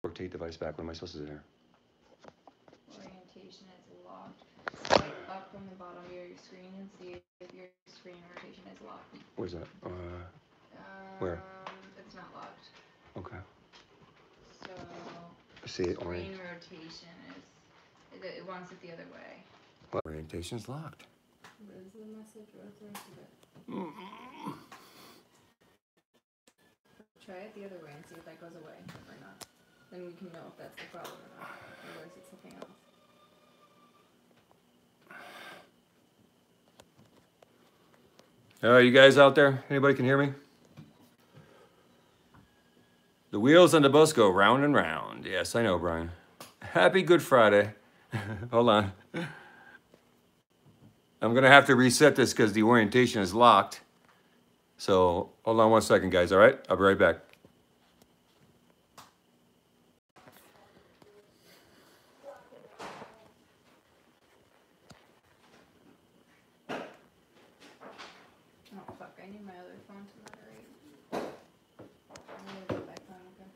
Rotate device back. What am I supposed to do here? Orientation is locked. Swipe up from the bottom of your screen and see if your screen rotation is locked. Where's that? Where? It's not locked. Okay. So See, screen rotation is it wants it the other way. What? Orientation's locked. What is the message? What's the rest of it? Try it the other way and see if that goes away or not. Then we can know if that's the problem or not. Otherwise it's something else. All right, you guys out there? Anybody can hear me? The wheels on the bus go round and round. Yes, I know, Brian. Happy Good Friday. Hold on. I'm going to have to reset this because the orientation is locked. So hold on 1 second, guys, all right? I'll be right back. Oh, fuck. I need my other phone to moderate. I'm going to go back on, okay?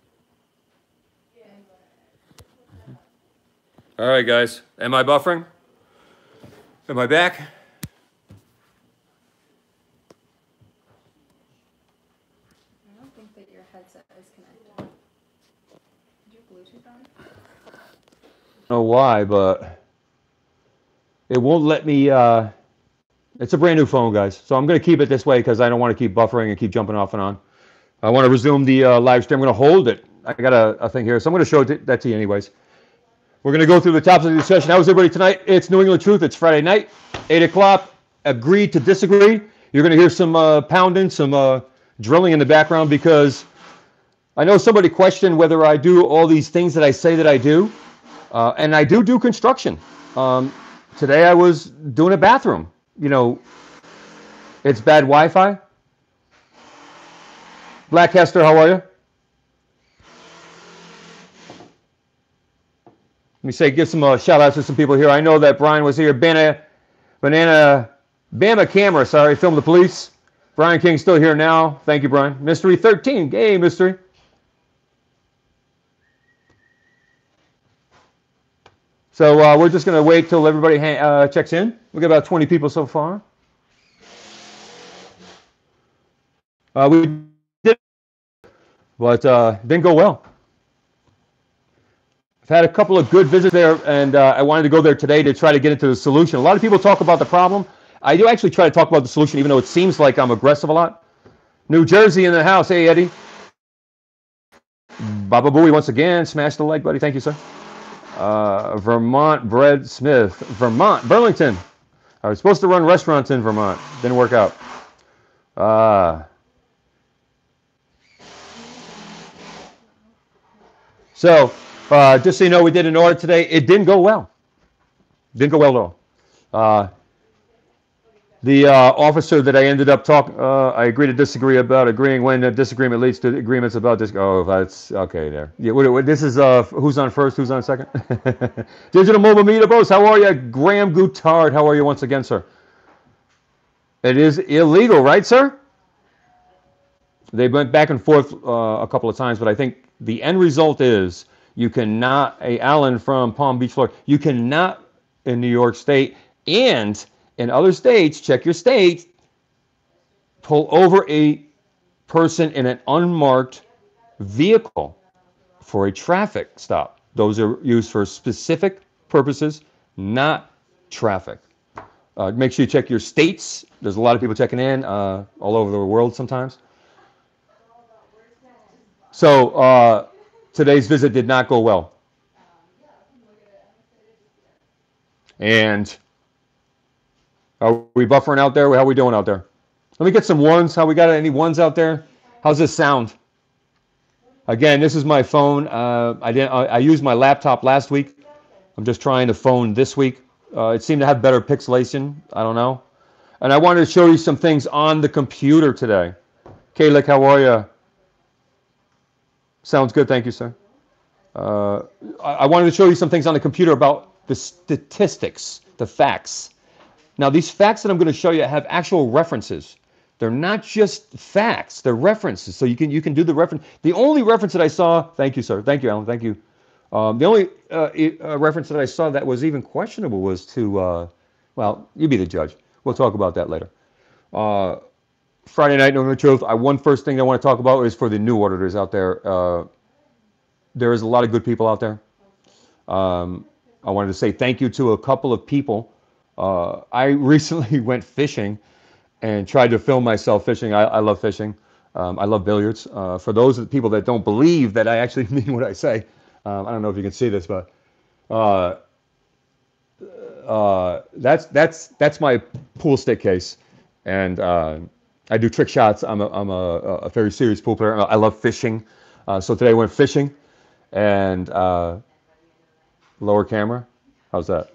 All right, guys. Am I buffering? Am I back? I don't think that your headset is connected. Is your Bluetooth on? I don't know why, but it won't let me. It's a brand new phone, guys. So I'm going to keep it this way because I don't want to keep buffering and keep jumping off and on. I want to resume the live stream. I'm going to hold it. I got a thing here. So I'm going to show that to you anyways. We're going to go through the topics of the discussion. How's everybody tonight? It's New England Truth. It's Friday night, 8 o'clock. Agree to disagree. You're going to hear some pounding, some drilling in the background because I know somebody questioned whether I do all these things that I say that I do. And I do construction. Today I was doing a bathroom. You know, it's bad Wi-Fi. Black Hester, how are you? Let me say, give some shout outs to some people here. I know that Brian was here. Bama Camera, sorry, Film the Police. Brian King's still here now. Thank you, Brian. Mystery 13. Hey, Mystery. So we're just going to wait till everybody checks in. We got about 20 people so far. We did, but didn't go well. I've had a couple of good visits there, and I wanted to go there today to try to get into the solution. A lot of people talk about the problem. I do actually try to talk about the solution, even though it seems like I'm aggressive a lot. New Jersey in the house. Hey, Eddie. Baba Booey once again. Smash the like, buddy. Thank you, sir. Vermont Bread Smith. Vermont. Burlington. I was supposed to run restaurants in Vermont. Didn't work out. So, just so you know, we did an audit today. It didn't go well. Didn't go well at all. The officer that I ended up talking, I agree to disagree about agreeing when a disagreement leads to agreements about this. Oh, that's okay there. Yeah, this is who's on first, who's on second? Digital Mobile Media Bros, how are you? Graham Goutard, how are you once again, sir? It is illegal, right, sir? They went back and forth a couple of times, but I think the end result is you cannot, Alan from Palm Beach, Florida, you cannot in New York State and in other states, check your state, pull over a person in an unmarked vehicle for a traffic stop. Those are used for specific purposes, not traffic. Make sure you check your states. There's a lot of people checking in all over the world sometimes. So today's visit did not go well. And are we buffering out there? How are we doing out there? Let me get some ones. How we got any ones out there? How's this sound? Again, this is my phone. I used my laptop last week. I'm just trying to phone this week. It seemed to have better pixelation. I don't know. And I wanted to show you some things on the computer today. Kalik, how are you? Sounds good. Thank you, sir. I wanted to show you some things on the computer about the statistics, the facts. Now, these facts that I'm going to show you have actual references They're not just facts, they're references. So you can do the reference. The only reference that I saw, thank you, sir. Thank you, Alan. Thank you. The only reference that I saw that was even questionable was to, well, you be the judge. We'll talk about that later. Friday night, November 12th. One first thing I want to talk about is for the new auditors out there. There is a lot of good people out there. I wanted to say thank you to a couple of people. I recently went fishing and tried to film myself fishing. I love fishing. I love billiards. For those people that don't believe that I actually mean what I say, I don't know if you can see this, but that's my pool stick case, and I do trick shots. I'm a very serious pool player. I love fishing. So today I went fishing, and lower camera. How's that?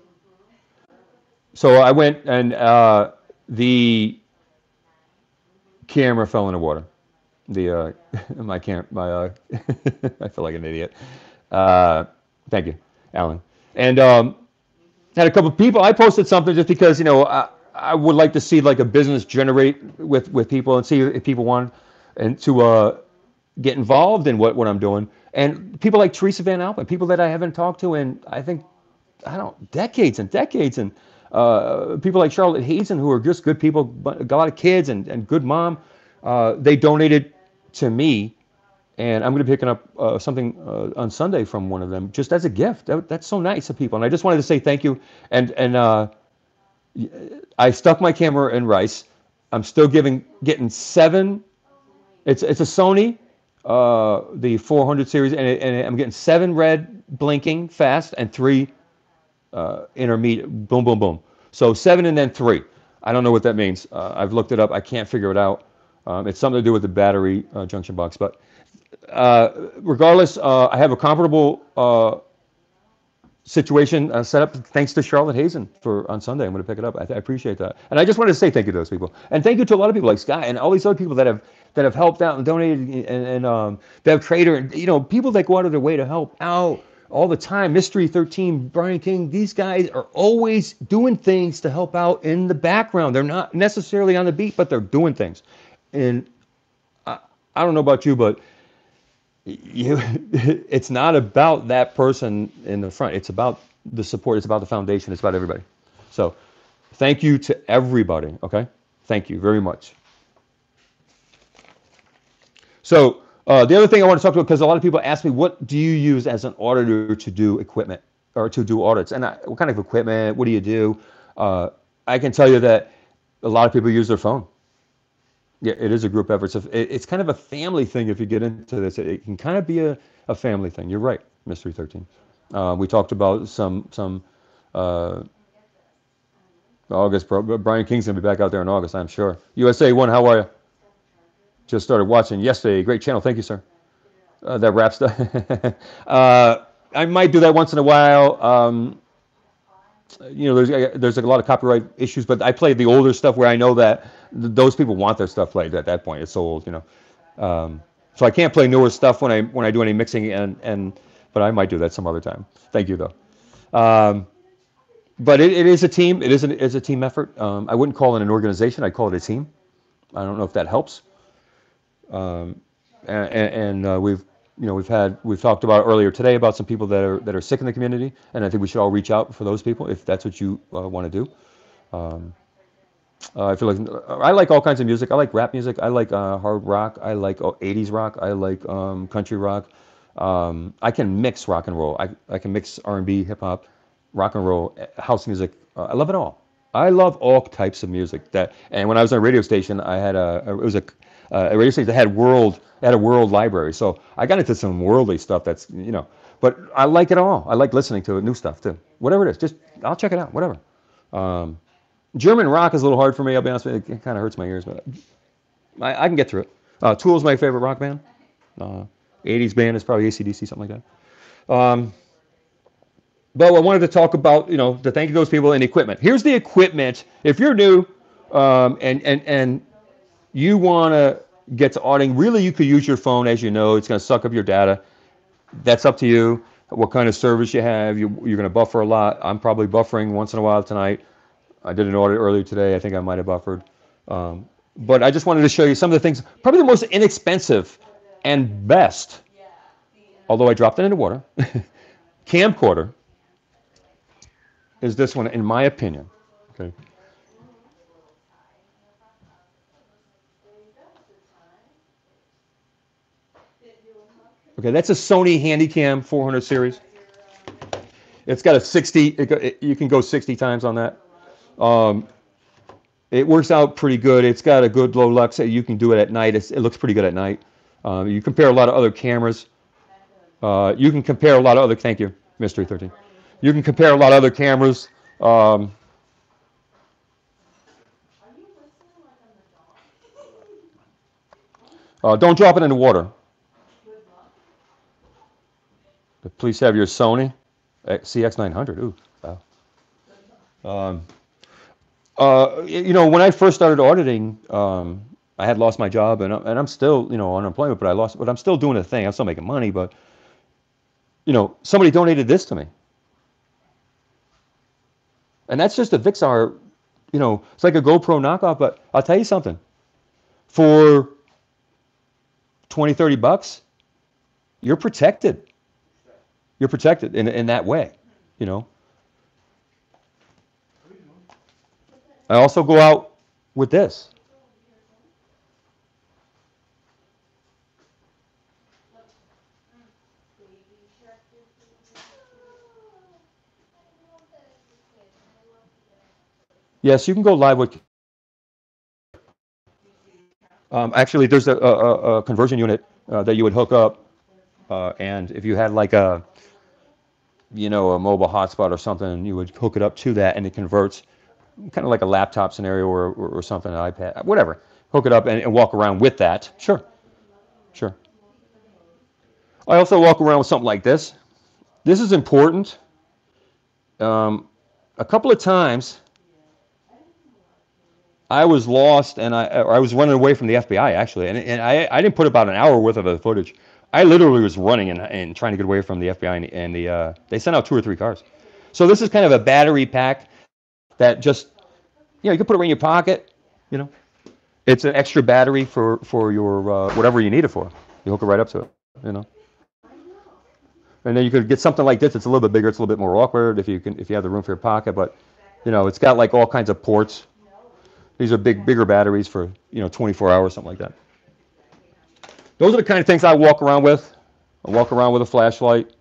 So I went, and the camera fell in the water. The my I feel like an idiot. Thank you, Alan. And had a couple of people. I posted something just because I would like to see like a business generate with people and see if people want and to get involved in what I'm doing. And people like Teresa Van Alpen, people that I haven't talked to in I don't know, decades and decades, and people like Charlotte Hazen, who are just good people, got a lot of kids and good mom. They donated to me, and I'm going to be picking up something on Sunday from one of them, just as a gift. That's so nice of people, and I just wanted to say thank you. And I stuck my camera in rice. I'm still getting 7. It's a Sony, the 400 series, and I'm getting 7 red blinking fast and 3 intermediate, boom, boom, boom. So 7 and then 3. I don't know what that means. I've looked it up. I can't figure it out. It's something to do with the battery junction box. But regardless, I have a comparable situation set up thanks to Charlotte Hazen on Sunday. I'm going to pick it up. I appreciate that. And I just wanted to say thank you to those people. And thank you to a lot of people like Scott and all these other people that have helped out and donated, and Bev Trader, and people that go out of their way to help out all the time. Mystery 13, Brian King, these guys are always doing things to help out in the background. They're not necessarily on the beat, but they're doing things. And I don't know about you, but it's not about that person in the front. It's about the support. It's about the foundation. It's about everybody. So thank you to everybody. Okay. Thank you very much. So the other thing I want to talk about, because a lot of people ask me, what do you use as an auditor to do equipment or to do audits? And what kind of equipment? What do you do? I can tell you that a lot of people use their phone. Yeah, it is a group effort. It's kind of a family thing if you get into this. It can kind of be a family thing. You're right, Mystery 13. We talked about some August. Brian King's going to be back out there in August, I'm sure. USA 1, how are you? Just started watching yesterday. Great channel. Thank you, sir. That wraps up. I might do that once in a while. There's a lot of copyright issues, but I play the older stuff where I know that those people want their stuff played at that point. It's so old, So I can't play newer stuff when I do any mixing, but I might do that some other time. Thank you, though. But it is a team. It is a team effort. I wouldn't call it an organization. I'd call it a team. I don't know if that helps. We've talked about earlier today about some people that are sick in the community, and I think we should all reach out for those people if that's what you want to do. I feel like I like all kinds of music. I like rap music. I like hard rock. I like 80s rock. I like country rock. I can mix rock and roll. I can mix R&B, hip hop, rock and roll, house music. I love it all. I love all types of music. And when I was on a radio station, I had a radio station that had a world library. So I got into some worldly stuff that's, but I like it all. I like listening to new stuff too. Whatever it is, I'll check it out, whatever. German rock is a little hard for me, I'll be honest with you. It kind of hurts my ears, but I can get through it. Tool is my favorite rock band. 80s band is probably AC/DC, something like that. But I wanted to talk about, to thank those people and equipment. Here's the equipment. If you're new and you want to get to auditing, really you could use your phone. As you know, it's going to suck up your data. That's up to you. What kind of service you have. You're going to buffer a lot. I'm probably buffering once in a while tonight. I did an audit earlier today. I think I might have buffered. but I just wanted to show you some of the things, probably the most inexpensive and best, although I dropped it into water, camcorder is this one, in my opinion. Okay. Okay, that's a Sony Handycam 400 series. It's got a 60, you can go 60 times on that. Um, it works out pretty good. It's got a good low lux. You can do it at night. It looks pretty good at night. You compare a lot of other cameras. You can compare a lot of other, thank you, Mystery 13. You can compare a lot of other cameras. Don't drop it in the water. Please have your Sony CX900. Ooh, wow. When I first started auditing, I had lost my job, and I'm still, on unemployment, but I'm still doing a thing. I'm still making money, but somebody donated this to me, and that's just a Vixar. It's like a GoPro knockoff, but I'll tell you something. For 20, 30 bucks, you're protected. You're protected in that way, I also go out with this. Yes, you can go live with. Actually, there's a conversion unit that you would hook up, and if you had like a mobile hotspot or something, you would hook it up to that, and it converts, kind of like a laptop scenario or something, an iPad, whatever. Hook it up and walk around with that. Sure, sure. I also walk around with something like this. This is important. A couple of times, I was lost and I was running away from the FBI actually, and I didn't put about an hour worth of the footage. I literally was running and trying to get away from the FBI, and they sent out 2 or 3 cars. So this is kind of a battery pack that just, you can put it in your pocket. It's an extra battery for your whatever you need it for. You hook it right up to it. And then you could get something like this. It's a little bit bigger. It's a little bit more awkward if you have the room for your pocket. But it's got like all kinds of ports. These are bigger batteries for 24 hours, something like that. Those are the kind of things I walk around with. I walk around with a flashlight,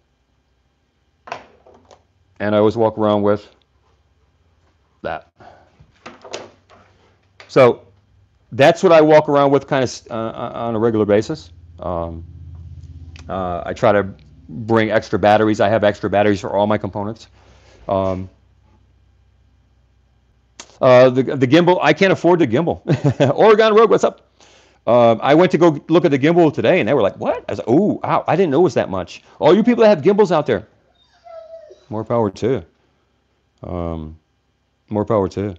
and I always walk around with that. So that's what I walk around with kind of on a regular basis. I try to bring extra batteries. I have extra batteries for all my components. The gimbal, I can't afford the gimbal. Oregon Rogue, what's up? I went to go look at the gimbal today, and they were like, what? I was like, oh, wow, I didn't know it was that much. All you people that have gimbals out there, more power too. More power too.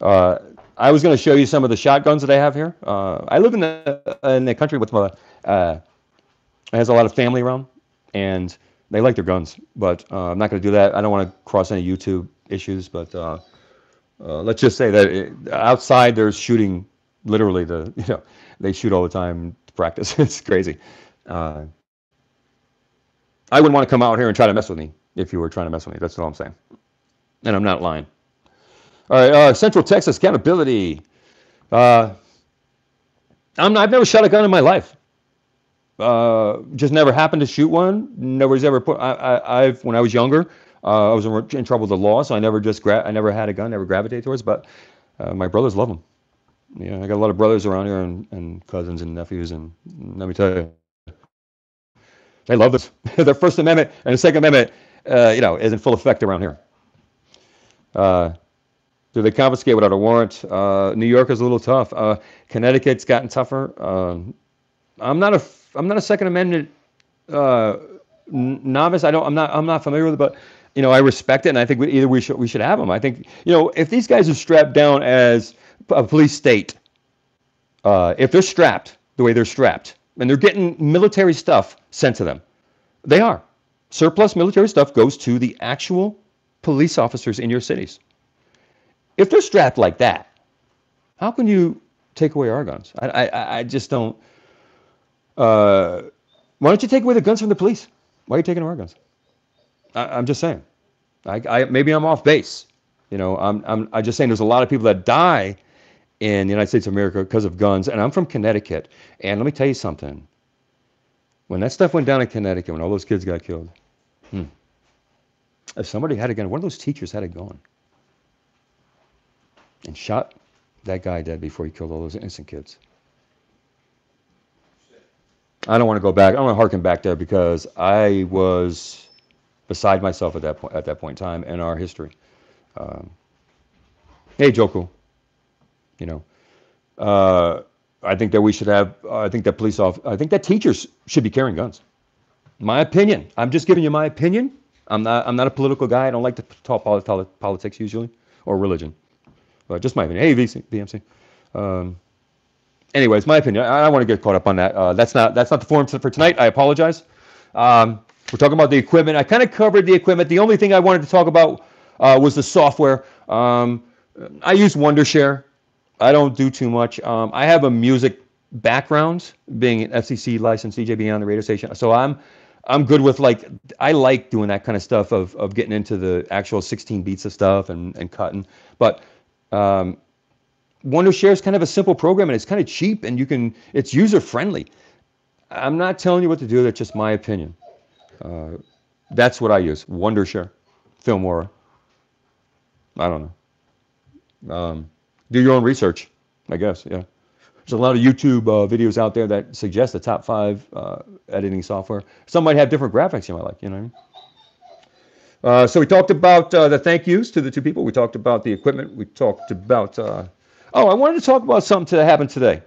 I was going to show you some of the shotguns that I have here. I live in the country with has a lot of family around, and they like their guns, but I'm not going to do that. I don't want to cross any YouTube issues, but let's just say that outside there's shooting, literally they shoot all the time to practice. It's crazy. I wouldn't want to come out here and try to mess with me if you were trying to mess with me. That's all I'm saying. And I'm not lying. All right, Central Texas accountability. I've never shot a gun in my life. Just never happened to shoot one. Nobody's ever put. When I was younger, I was in trouble with the law, so I never had a gun, never gravitated towards. But my brothers love them. I got a lot of brothers around here and cousins and nephews, and let me tell you, they love this. Their First Amendment and the Second Amendment, is in full effect around here. Do they confiscate without a warrant? New York is a little tough. Connecticut's gotten tougher. I'm not a Second Amendment novice. I'm not familiar with it, but I respect it, and I think we should have them. I think if these guys are strapped down as a police state, if they're strapped the way they're strapped, and they're getting military stuff sent to them, they are. Surplus military stuff goes to the actual police officers in your cities. If they're strapped like that, how can you take away our guns? I just don't. Uh, why don't you take away the guns from the police? Why are you taking our guns? I'm just saying. Maybe I'm off base. I'm just saying there's a lot of people that die in the United States of America because of guns, and I'm from Connecticut. And let me tell you something. When that stuff went down in Connecticut, when all those kids got killed, if somebody had a gun, one of those teachers had a gun and shot that guy dead before he killed all those innocent kids. I don't want to go back. I don't want to harken back there because I was beside myself at that point in time in our history. Hey, Joko, you know, I think that we should have. I think that I think that teachers should be carrying guns. My opinion. I'm just giving you my opinion. I'm not a political guy. I don't like to talk politics usually or religion. But just my opinion. Hey, VMC. Anyways, my opinion. I don't want to get caught up on that. That's not the forum for tonight. I apologize. We're talking about the equipment. I kind of covered the equipment. The only thing I wanted to talk about was the software. I use Wondershare. I don't do too much. I have a music background, being an FCC licensed DJ on the radio station. So I'm good with I like doing that kind of stuff of getting into the actual 16 beats of stuff and cutting. But Wondershare is kind of a simple program and it's kind of cheap and it's user friendly. I'm not telling you what to do. That's just my opinion. That's what I use. Wondershare, Filmora. I don't know. Do your own research, I guess. Yeah. There's a lot of YouTube videos out there that suggest the top 5 editing software. Some might have different graphics you might like, you know what I mean? So we talked about the thank yous to the 2 people. We talked about the equipment. We talked about, I wanted to talk about something that happened today.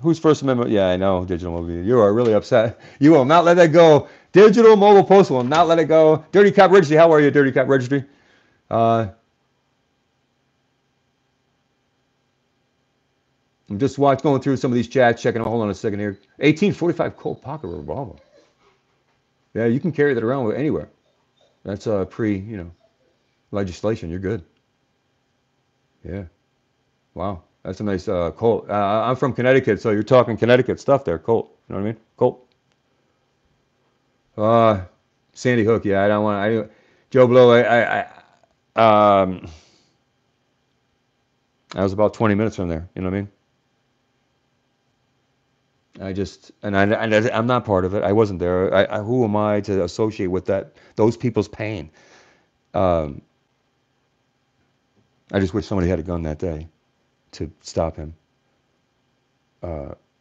Whose First Amendment? Yeah, I know, Digital Mobile. You are really upset. You will not let that go. Digital Mobile Post will not let it go. Dirty Cop Registry, how are you, Dirty Cop Registry? I'm just going through some of these chats, checking. Hold on a second here. 1845 Colt pocket revolver. Yeah, you can carry that around anywhere. That's legislation. You're good. Yeah. Wow. That's a nice Colt. I'm from Connecticut, so you're talking Connecticut stuff there, Colt. You know what I mean? Colt. Sandy Hook. Yeah, I don't want. Joe Blow. I was about 20 minutes from there. You know what I mean? I'm not part of it. I wasn't there. Who am I to associate with those people's pain? I just wish somebody had a gun that day to stop him.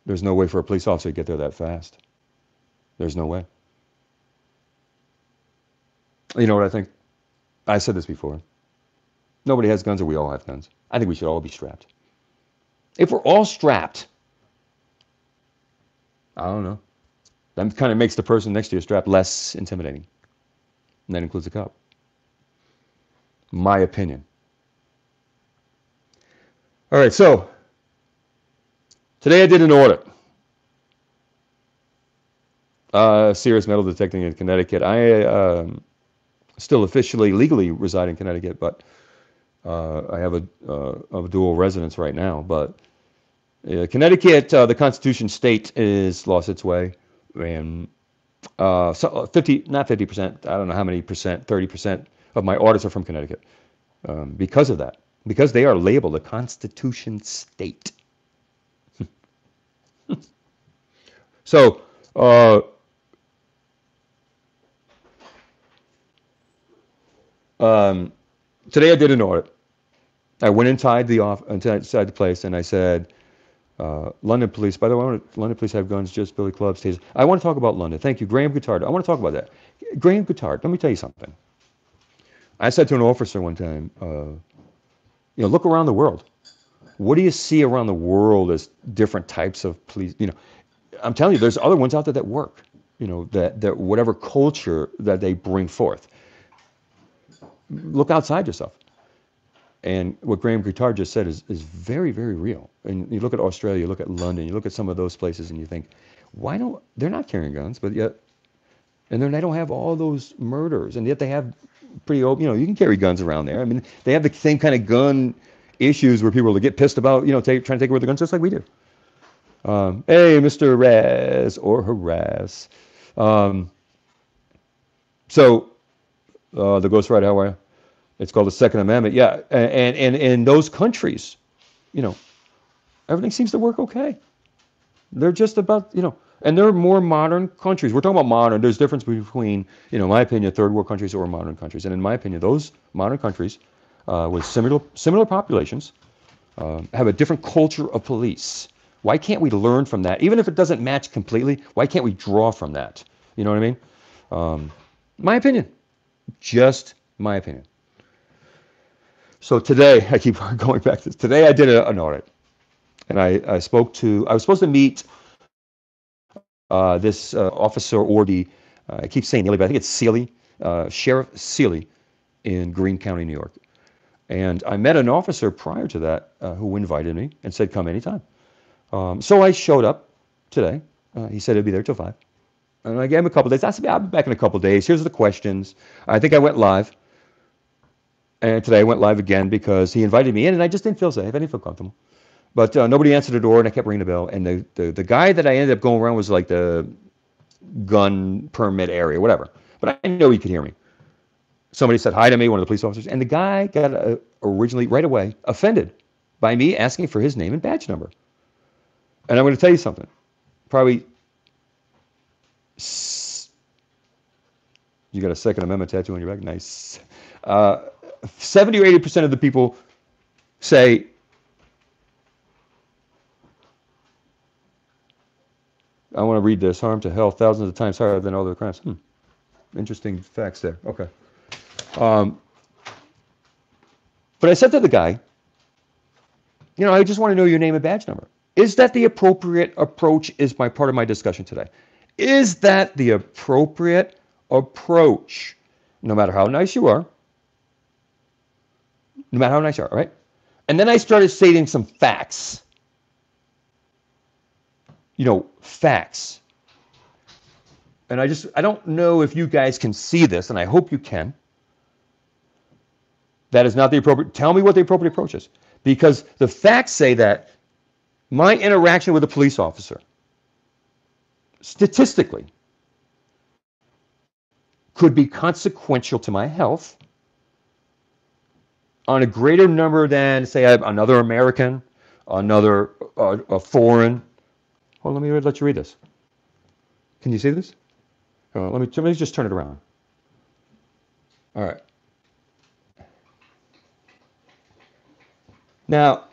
There's no way for a police officer to get there that fast. There's no way. You know what I think? I said this before. Nobody has guns, or we all have guns. I think we should all be strapped. If we're all strapped, I don't know. That kind of makes the person next to you strapped less intimidating. And that includes the cop. My opinion. All right, so today I did an audit. Serious metal detecting in Connecticut. I still officially, legally reside in Connecticut, but I have a dual residence right now. But Connecticut, the Constitution state, is lost its way, and not 50%. I don't know how many percent, 30% of my audits are from Connecticut because of that. Because they are labeled a Constitution state. So, today I did an audit. I went inside the place and I said, London police, by the way, London police have guns, just billy clubs, tasers. I want to talk about London. Thank you. Graham Guttard. I want to talk about that. Graham Guttard, let me tell you something. I said to an officer one time, look around the world. What do you see around the world as different types of police? I'm telling you, there's other ones out there that work. That whatever culture that they bring forth. Look outside yourself. And what Graham Guttard just said is very, very real. And you look at Australia, you look at London, you look at some of those places, and you think, they're not carrying guns, but yet, and then they don't have all those murders, and yet they have pretty open, you can carry guns around there. I mean, they have the same kind of gun issues where people will get pissed about, trying to take away the guns just like we do. Hey, Mr. Raz or harass. Um, so, the Ghost Rider, how are you? It's called the Second Amendment. Yeah, and in those countries, you know, everything seems to work okay. They're just about, and they're more modern countries. We're talking about modern. There's difference between, in my opinion, third world countries or modern countries. And in my opinion, those modern countries with similar populations have a different culture of police. Why can't we learn from that? Even if it doesn't match completely, why can't we draw from that? You know what I mean? My opinion. Just my opinion. So today, I keep going back to this. Today I did an audit. And I was supposed to meet this officer or I keep saying Neely, but I think it's Sealy, Sheriff Sealy in Greene County, New York. And I met an officer prior to that who invited me and said, come anytime. So I showed up today. He said he'd be there till 5. And I gave him a couple days. I said, I'll be back in a couple days. Here's the questions. I think I went live. And today I went live again because he invited me in, and I just didn't feel safe. I didn't feel comfortable. But nobody answered the door, and I kept ringing the bell. And the guy that I ended up going around was like the gun permit area, whatever. But I know he could hear me. Somebody said hi to me, one of the police officers, and the guy got originally, right away, offended by me asking for his name and badge number. And I'm going to tell you something. Probably, you got a Second Amendment tattoo on your back? Nice. 70 or 80% of the people say, I want to read this, harm to health thousands of times higher than other crimes. Interesting facts there. Okay. But I said to the guy, I just want to know your name and badge number. Is that the appropriate approach is my part of my discussion today? Is that the appropriate approach? No matter how nice you are. No matter how nice you are, right? And then I started stating some facts. Facts. And I don't know if you guys can see this, and I hope you can. That is not the appropriate, tell me what the appropriate approach is. Because the facts say that my interaction with a police officer, statistically, could be consequential to my health on a greater number than, say, another American, another a foreign. Well, let me let you read this. Can you see this? Let me just turn it around. All right. Now,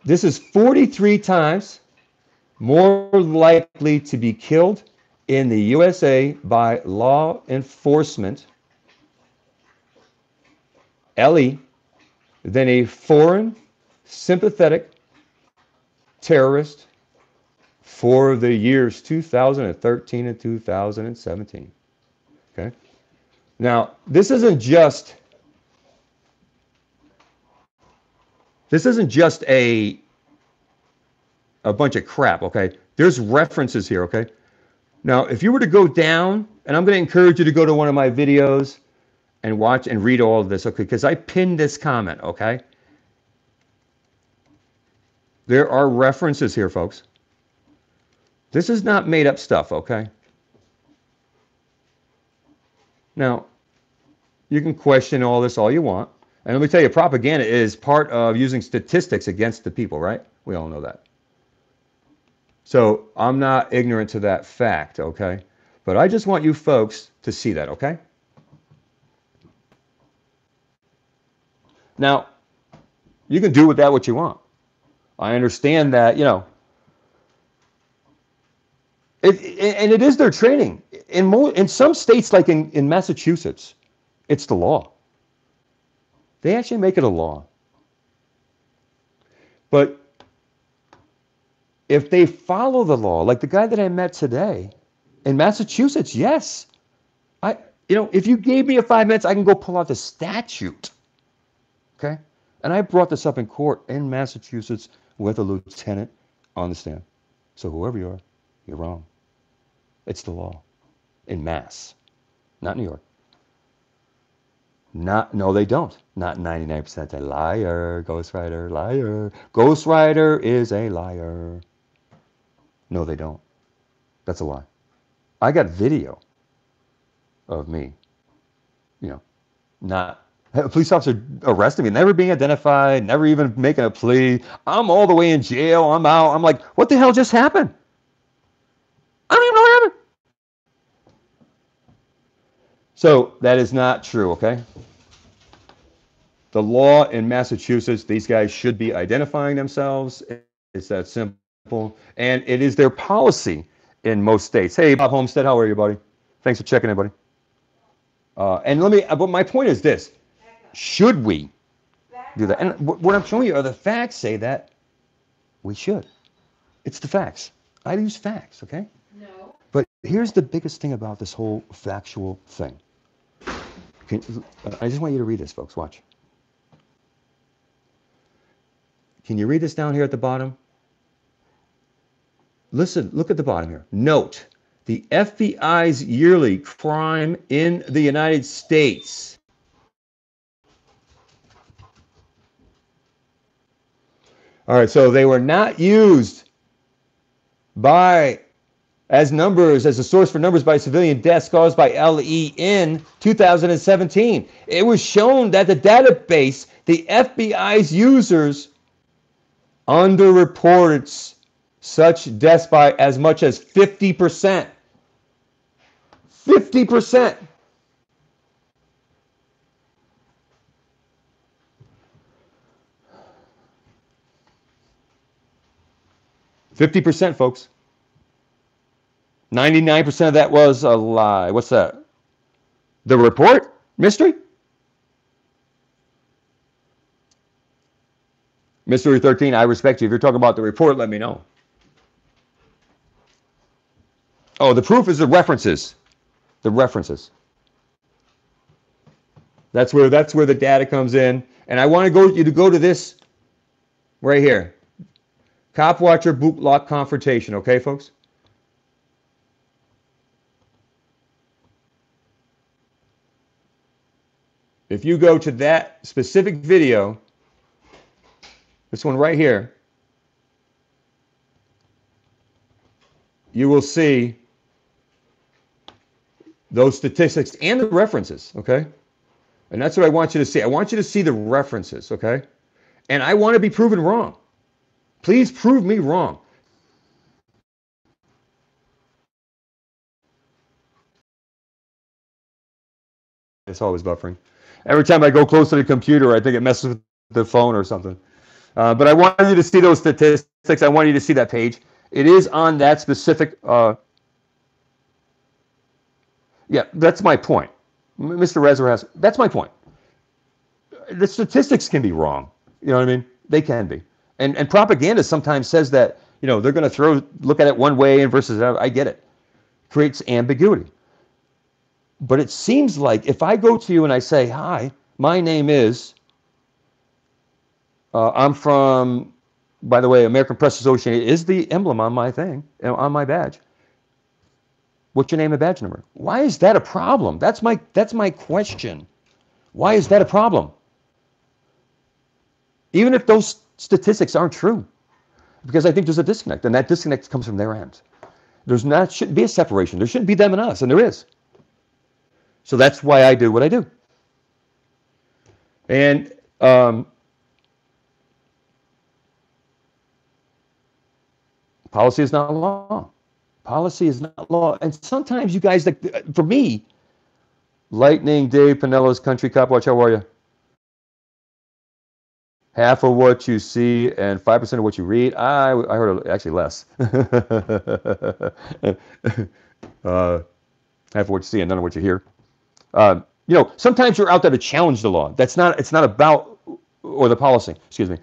this is 43 times more likely to be killed in the USA by law enforcement, LE, than a foreign sympathetic terrorist for the years 2013 and 2017. Okay? Now, this isn't just a bunch of crap, okay? There's references here, okay? Now, if you were to go down, and I'm going to encourage you to go to one of my videos and watch and read all of this, okay? Because I pinned this comment, okay? There are references here, folks. This is not made up stuff, okay? Now, you can question all this all you want. And let me tell you, propaganda is part of using statistics against the people, right? We all know that. So I'm not ignorant to that fact, okay? But I just want you folks to see that, okay? Now, you can do with that what you want. I understand that, and it is their training. In some states, like in Massachusetts, it's the law. They actually make it a law. But if they follow the law, like the guy that I met today, in Massachusetts, yes. If you gave me 5 minutes, I can go pull out the statute. Okay? And I brought this up in court in Massachusetts with a lieutenant on the stand. So whoever you are, you're wrong. It's the law. In Mass. Not New York. No, they don't. Not 99%. A liar. Ghost Rider, liar. Ghost Rider is a liar. No, they don't. That's a lie. I got video of me, you know, not a police officer arresting me, never being identified, never even making a plea. I'm all the way in jail. I'm out. I'm like, what the hell just happened? I don't even know what happened. So that is not true, okay? The law in Massachusetts, these guys should be identifying themselves. It's that simple. And it is their policy in most states. Hey, Bob Homestead, how are you, buddy? Thanks for checking in, buddy. But my point is this. Should we do that? And what I'm showing you are the facts say that we should. It's the facts. I use facts, okay? No. But here's the biggest thing about this whole factual thing. I just want you to read this, folks. Watch. Can you read this down here at the bottom? Listen, look at the bottom here. Note, the FBI's yearly crime in the United States. All right, so they were not used as a source for numbers by civilian deaths caused by LE in 2017. It was shown that the database, the FBI's users, underreported such deaths by as much as 50%. 50%. %, folks. 99% of that was a lie. What's that? The report? Mystery? Mystery 13, I respect you. If you're talking about the report, let me know. Oh, the proof is the references. The references. That's where the data comes in. And I want you to go to this right here. Cop Watcher Boot Lock Confrontation, okay, folks? If you go to that specific video, this one right here, you will see those statistics and the references, okay? And that's what I want you to see. I want you to see the references, okay? And I want to be proven wrong. Please prove me wrong. It's always buffering. Every time I go close to the computer, I think it messes with the phone or something. But I want you to see those statistics. I want you to see that page. It is on that specific... yeah, that's my point. Mr. Rezer has... That's my point. The statistics can be wrong. You know what I mean? They can be. And propaganda sometimes says that, you know, they're going to look at it one way and versus another. I get it. Creates ambiguity. But it seems like if I go to you and I say, hi, my name is, I'm from, by the way, American Press Association is the emblem on my thing, on my badge. What's your name and badge number? Why is that a problem? That's my question. Why is that a problem? Even if those statistics aren't true, because I think there's a disconnect, and that disconnect comes from their end. Shouldn't be a separation. There shouldn't be them and us, and there is. So that's why I do what I do. And policy is not law. Policy is not law. And sometimes you guys, like, for me, Lightning, Dave, Pinellas, Country Cop Watch, how are you? Half of what you see and 5% of what you read. I heard actually less. Half of what you see and none of what you hear. You know, sometimes you're out there to challenge the law. It's not about, or the policy, excuse me.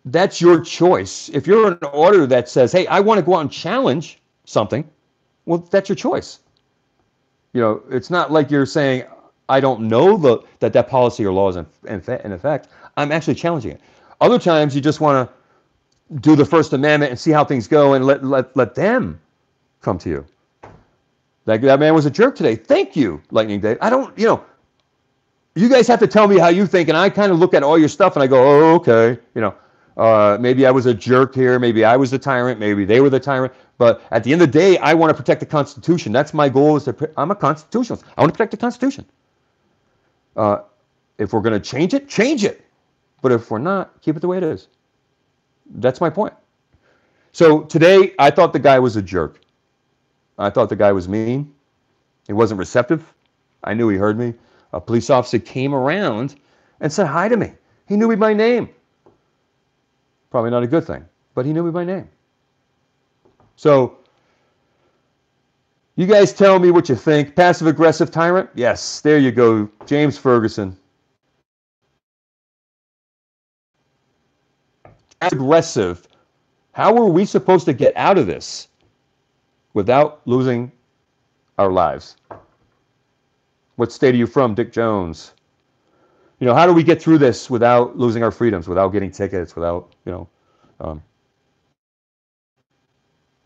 That's your choice. If you're an auditor that says, hey, I want to go out and challenge something, well, that's your choice. You know, it's not like you're saying, I don't know that policy or law is in effect. I'm actually challenging it. Other times you just want to do the First Amendment and see how things go and let them come to you. That man was a jerk today. Thank you, Lightning Dave. I don't, you know, you guys have to tell me how you think, and I kind of look at all your stuff and I go, oh, okay, maybe I was a jerk here, maybe I was the tyrant, maybe they were the tyrant, but at the end of the day, I want to protect the Constitution. That's my goal. I'm a constitutionalist. I want to protect the Constitution. If we're going to change it, change it. But if we're not, keep it the way it is. That's my point. So today, I thought the guy was a jerk. I thought the guy was mean. He wasn't receptive. I knew he heard me. A police officer came around and said hi to me. He knew me by name. Probably not a good thing, but he knew me by name. So, you guys tell me what you think. Passive-aggressive tyrant? Yes, there you go. James Ferguson. Aggressive. How are we supposed to get out of this without losing our lives? What state are you from, Dick Jones? How do we get through this without losing our freedoms, without getting tickets, without,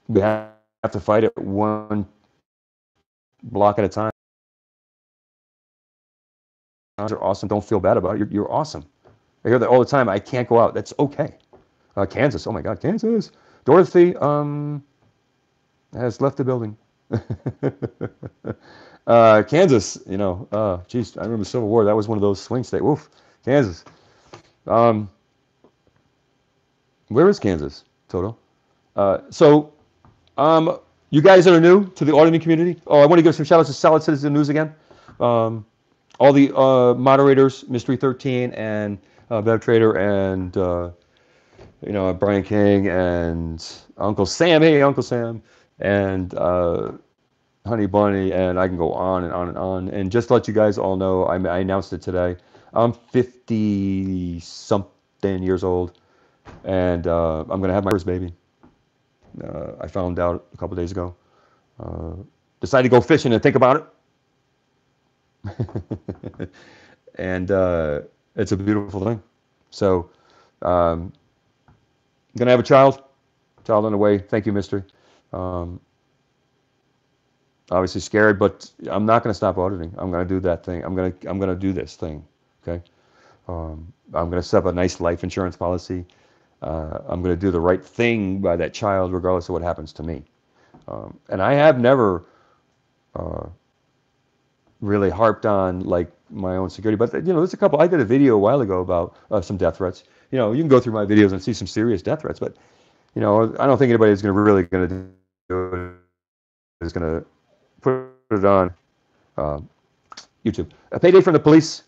we have to fight it one block at a time. You're awesome. Don't feel bad about it. You're awesome. I hear that all the time. I can't go out. That's okay. Kansas. Oh my God, Kansas. Dorothy has left the building. Kansas, geez, I remember the Civil War. That was one of those swing states. Woof, Kansas. Where is Kansas, Toto? You guys that are new to the auditing community, I want to give some shout outs to Solid Citizen News again. All the moderators, Mystery 13 and Bev Trader and Brian King and Uncle Sam. Hey, Uncle Sam. And Honey Bunny, and I can go on and on and on. And just to let you guys all know, I announced it today. I'm 50-something years old, and I'm going to have my first baby. I found out a couple days ago. Decided to go fishing and think about it. And it's a beautiful thing. So I'm going to have a child on the way. Thank you, Mystery. Obviously scared, but I'm not going to stop auditing. I'm going to do that thing. I'm going to do this thing. Okay. I'm going to set up a nice life insurance policy. I'm going to do the right thing by that child, regardless of what happens to me. And I have never really harped on like my own security, but there's a couple. I did a video a while ago about some death threats. You can go through my videos and see some serious death threats, but I don't think anybody is really going to do it. Is going to put it on YouTube. A payday from the police.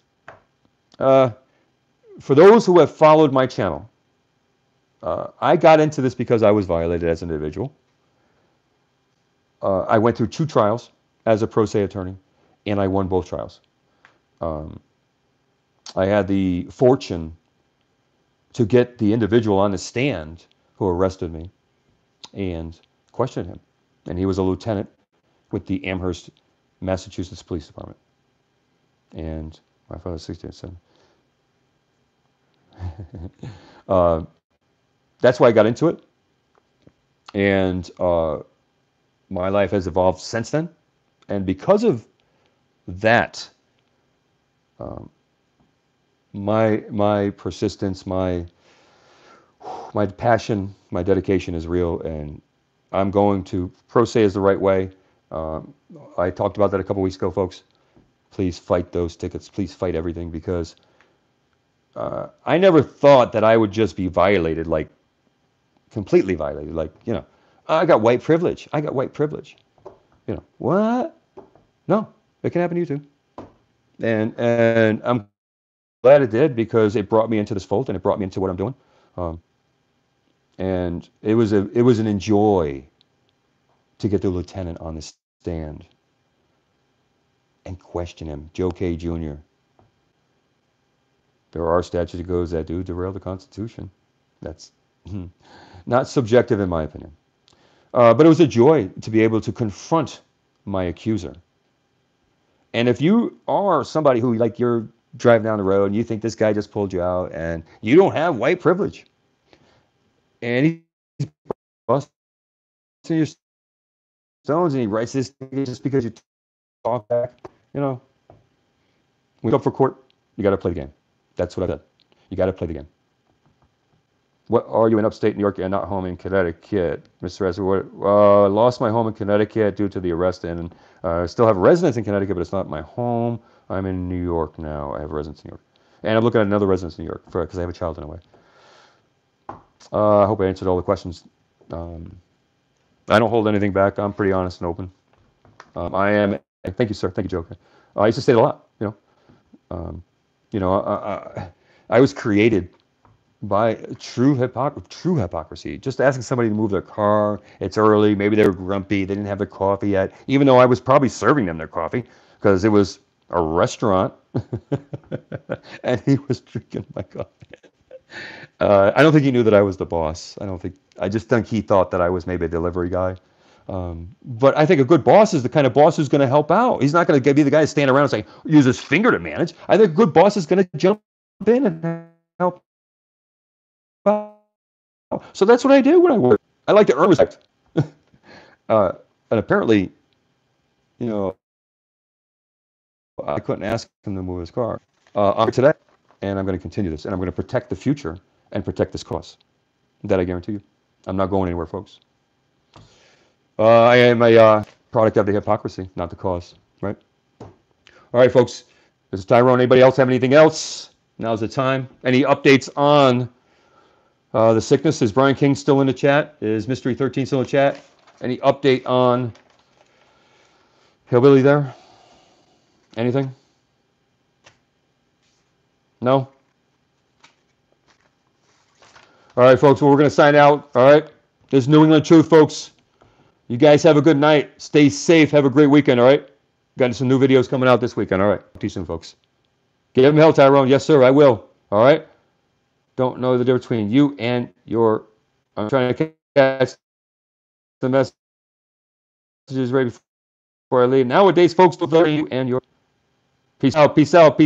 For those who have followed my channel, I got into this because I was violated as an individual. I went through 2 trials as a pro se attorney, and I won both trials. I had the fortune to get the individual on the stand who arrested me and questioned him. And he was a lieutenant with the Amherst, Massachusetts Police Department. And my father's 67. That's why I got into it. And my life has evolved since then. And because of that, my persistence, my passion, my dedication is real, and I'm going to pro se is the right way. I talked about that a couple weeks ago, folks. Please fight those tickets. Please fight everything, because I never thought that I would just be violated, like completely violated. Like, I got white privilege. I got white privilege. What? No, it can happen to you too. And I'm glad it did, because it brought me into this fold, and it brought me into what I'm doing. And it was an enjoy to get the lieutenant on the stand and question him, Joe K. Jr. There are statutes that goes that do derail the Constitution. That's not subjective in my opinion. But it was a joy to be able to confront my accuser. And if you are somebody who, like, you're driving down the road and you think this guy just pulled you out and you don't have white privilege, and he's busting your stones and he writes this just because you talk back, we go up for court, You got to play the game. That's what I said. You got to play the game. What are you in upstate New York and not home in Connecticut, Mr. Ezra? Lost my home in Connecticut due to the arrest, and still have a residence in Connecticut, but it's not my home. I'm in New York now. I have a residence in New York, and I'm looking at another residence in New York because I have a child in a way. I hope I answered all the questions. I don't hold anything back. I'm pretty honest and open. I am. Thank you, sir. Thank you, Joe. I used to say it a lot. I was created by true hypocrisy. Just asking somebody to move their car. It's early. Maybe they were grumpy. They didn't have their coffee yet. Even though I was probably serving them their coffee because it was a restaurant, and he was drinking my coffee. I don't think he knew that I was the boss. I just think he thought that I was maybe a delivery guy. But I think a good boss is the kind of boss who's going to help out. He's not going to be the guy to stand around and say, use his finger to manage. I think a good boss is going to jump in and help out. So that's what I do when I work. I like to earn respect. And apparently, I couldn't ask him to move his car. I'm here today, and I'm going to continue this, and I'm going to protect the future and protect this cause. That I guarantee you. I'm not going anywhere, folks. I am a product of the hypocrisy, not the cause, right? All right, folks. This is Tyrone. Anybody else have anything else? Now's the time. Any updates on the sickness? Is Brian King still in the chat? Is Mystery 13 still in the chat? Any update on Hillbilly there? Anything? No? All right, folks. Well, we're going to sign out. All right? This is New England Truth, folks. You guys have a good night. Stay safe. Have a great weekend, all right? Got some new videos coming out this weekend, all right? Talk to you soon, folks. Give him hell, Tyrone. Yes, sir, I will. All right? Don't know the difference between you and your... I'm trying to catch the messages right before I leave. Nowadays, folks, don't know you and your... Peace out, peace out, peace